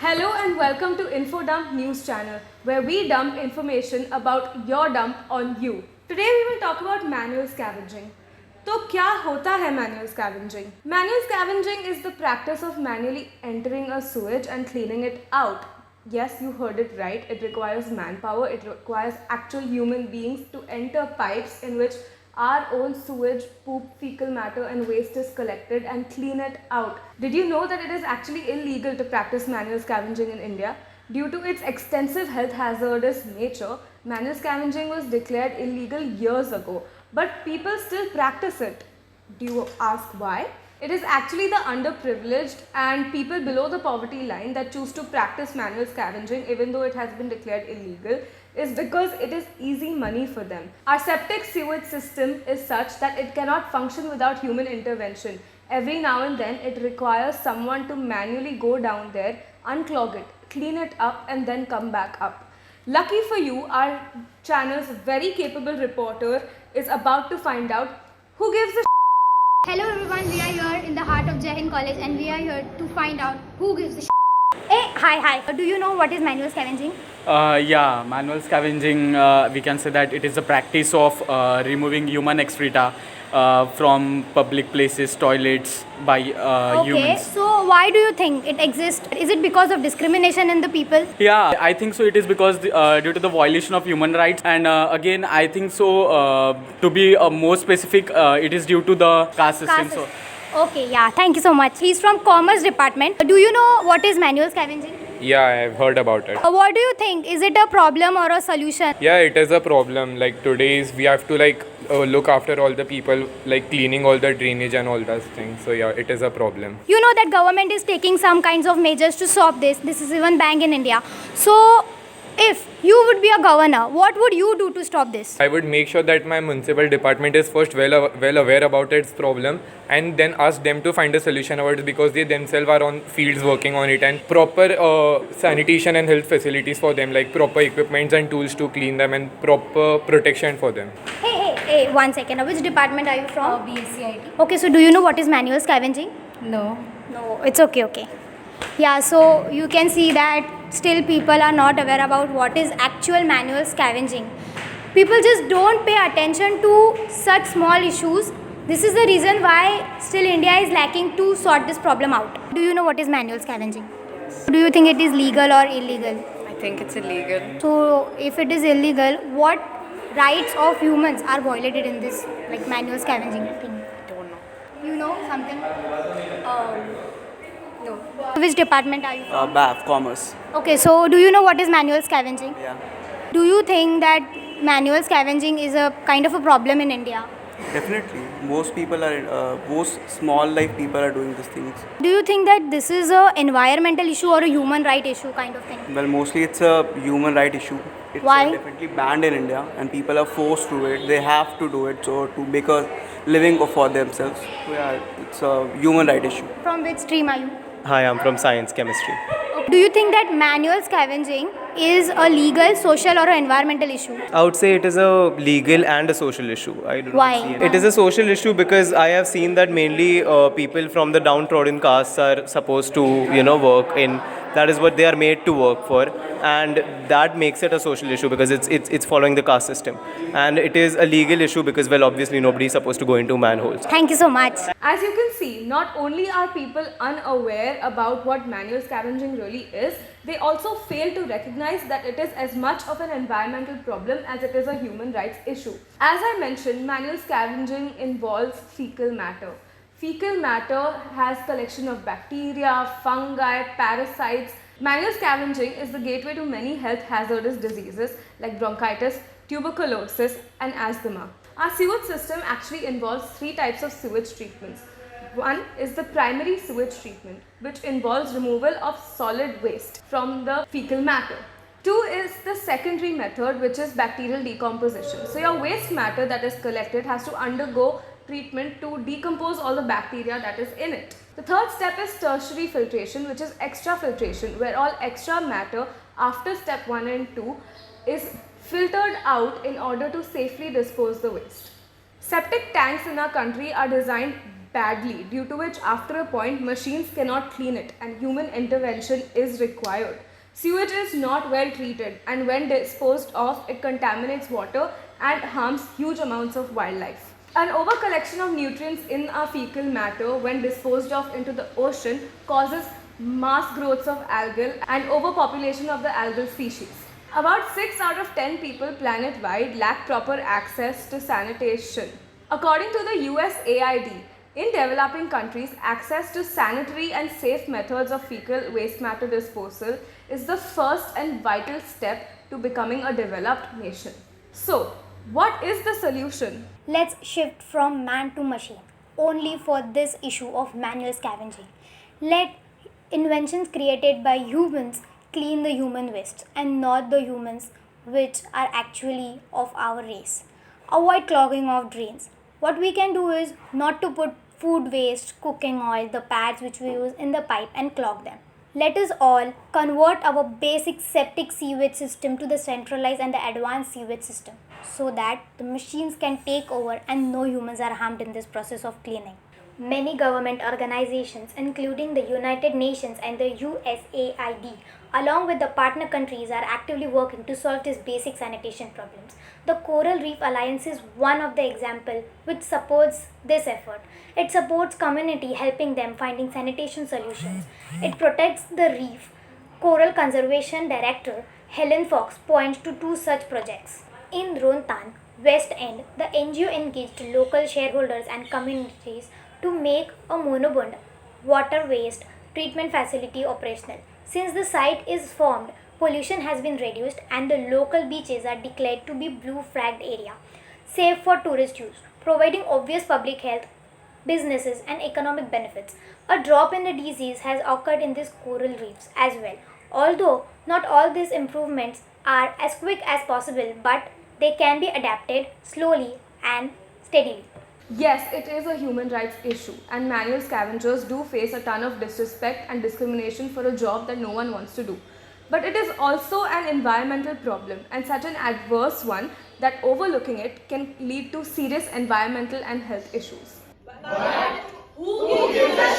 Hello and welcome to InfoDump News Channel, where we dump information about your dump on you. Today we will talk about manual scavenging. तो क्या होता है manual scavenging? Manual scavenging is the practice of manually entering a sewage and cleaning it out. Yes, you heard it right. It requires manpower. It requires actual human beings to enter pipes in which our own sewage, poop, fecal matter and waste is collected and clean it out. Did you know that it is actually illegal to practice manual scavenging in India? Due to its extensive health hazardous nature, manual scavenging was declared illegal years ago, but people still practice it. Do you ask why? It is actually the underprivileged and people below the poverty line that choose to practice manual scavenging even though it has been declared illegal is because it is easy money for them. Our septic sewage system is such that it cannot function without human intervention. Every now and then it requires someone to manually go down there, unclog it, clean it up and then come back up. Lucky for you, our channel's very capable reporter is about to find out who gives a Hello everyone, we are here in the heart of Jain college and we are here to find out who gives the Hey, hi. Do you know what is manual scavenging? Yeah, manual scavenging, we can say that it is a practice of removing human excreta from public places, toilets by humans. So why do you think it exists? Is it because of discrimination in the people? Yeah, I think so. It is because due to the violation of human rights, and again, I think so. To be more specific, it is due to the caste system. So. Okay, yeah, thank you so much. He's from Commerce Department. Do you know what is manual scavenging? Yeah, I've heard about it. What do you think? Is it a problem or a solution? Yeah, it is a problem. Like today's, we have to look after all the people, like cleaning all the drainage and all those things. So yeah, it is a problem. You know that government is taking some kinds of measures to stop this. This is even banned in India. So if you would be a governor, what would you do to stop this? I would make sure that my municipal department is first well aware about its problem and then ask them to find a solution about it because they themselves are on fields working on it and proper sanitation and health facilities for them, like proper equipments and tools to clean them and proper protection for them. Hey, 1 second. Which department are you from? BSCIT. Okay, so do you know what is manual scavenging? No. No, it's okay. Yeah, so you can see that still people are not aware about what is actual manual scavenging. People just don't pay attention to such small issues. This is the reason why still India is lacking to sort this problem out. Do you know what is manual scavenging? Yes. Do you think it is legal or illegal? I think it's illegal. So if it is illegal, what rights of humans are violated in this like manual scavenging thing? I don't know. You know something? No. Which department are you from? BAF, Commerce. Okay, so do you know what is manual scavenging? Yeah. Do you think that manual scavenging is a kind of a problem in India? Definitely. Most small life people are doing these things. Do you think that this is a environmental issue or a human right issue kind of thing? Well, mostly it's a human right issue. It's Why? Definitely banned in India and people are forced to do it. They have to do it so to make a living for themselves. So yeah, it's a human right issue. From which stream are you? Hi, I'm from science, chemistry. Do you think that manual scavenging is a legal, social or an environmental issue? I would say it is a legal and a social issue. I do not Why? see it. It is a social issue because I have seen that mainly people from the downtrodden castes are supposed to, work in. That is what they are made to work for, and that makes it a social issue because it's following the caste system, and it is a legal issue because obviously nobody is supposed to go into manholes. Thank you so much. As you can see, not only are people unaware about what manual scavenging really is, they also fail to recognize that it is as much of an environmental problem as it is a human rights issue. As I mentioned, manual scavenging involves fecal matter. Fecal matter has collection of bacteria, fungi, parasites. Manual scavenging is the gateway to many health hazardous diseases like bronchitis, tuberculosis and asthma. Our sewage system actually involves 3 types of sewage treatments. One is the primary sewage treatment, which involves removal of solid waste from the fecal matter. 2 is the secondary method, which is bacterial decomposition. So your waste matter that is collected has to undergo treatment to decompose all the bacteria that is in it. The third step is tertiary filtration, which is extra filtration, where all extra matter after step 1 and 2 is filtered out in order to safely dispose the waste. Septic tanks in our country are designed badly, due to which after a point machines cannot clean it and human intervention is required. Sewage is not well treated, and when disposed of, it contaminates water and harms huge amounts of wildlife. An overcollection of nutrients in our fecal matter when disposed of into the ocean causes mass growths of algal and overpopulation of the algal species. About 6 out of 10 people planet-wide lack proper access to sanitation. According to the USAID, in developing countries, access to sanitary and safe methods of fecal waste matter disposal is the first and vital step to becoming a developed nation. So, what is the solution? Let's shift from man to machine only for this issue of manual scavenging. Let inventions created by humans clean the human waste and not the humans which are actually of our race. Avoid clogging of drains. What we can do is not to put food waste, cooking oil, the pads which we use in the pipe and clog them. Let us all convert our basic septic sewage system to the centralized and the advanced sewage system so that the machines can take over and no humans are harmed in this process of cleaning. Many government organizations, including the United Nations and the USAID, along with the partner countries, are actively working to solve these basic sanitation problems. The Coral Reef Alliance is one of the examples which supports this effort. It supports community, helping them finding sanitation solutions. It protects the reef. Coral Conservation Director Helen Fox points to 2 such projects. In Rontan, West End, the NGO engaged local shareholders and communities to make a monobund water waste treatment facility operational. Since the site is formed, pollution has been reduced and the local beaches are declared to be blue flagged area, safe for tourist use, providing obvious public health, businesses and economic benefits. A drop in the disease has occurred in these coral reefs as well. Although not all these improvements are as quick as possible, but they can be adapted slowly and steadily. Yes, it is a human rights issue, and manual scavengers do face a ton of disrespect and discrimination for a job that no one wants to do. But it is also an environmental problem, and such an adverse one that overlooking it can lead to serious environmental and health issues. But who gives us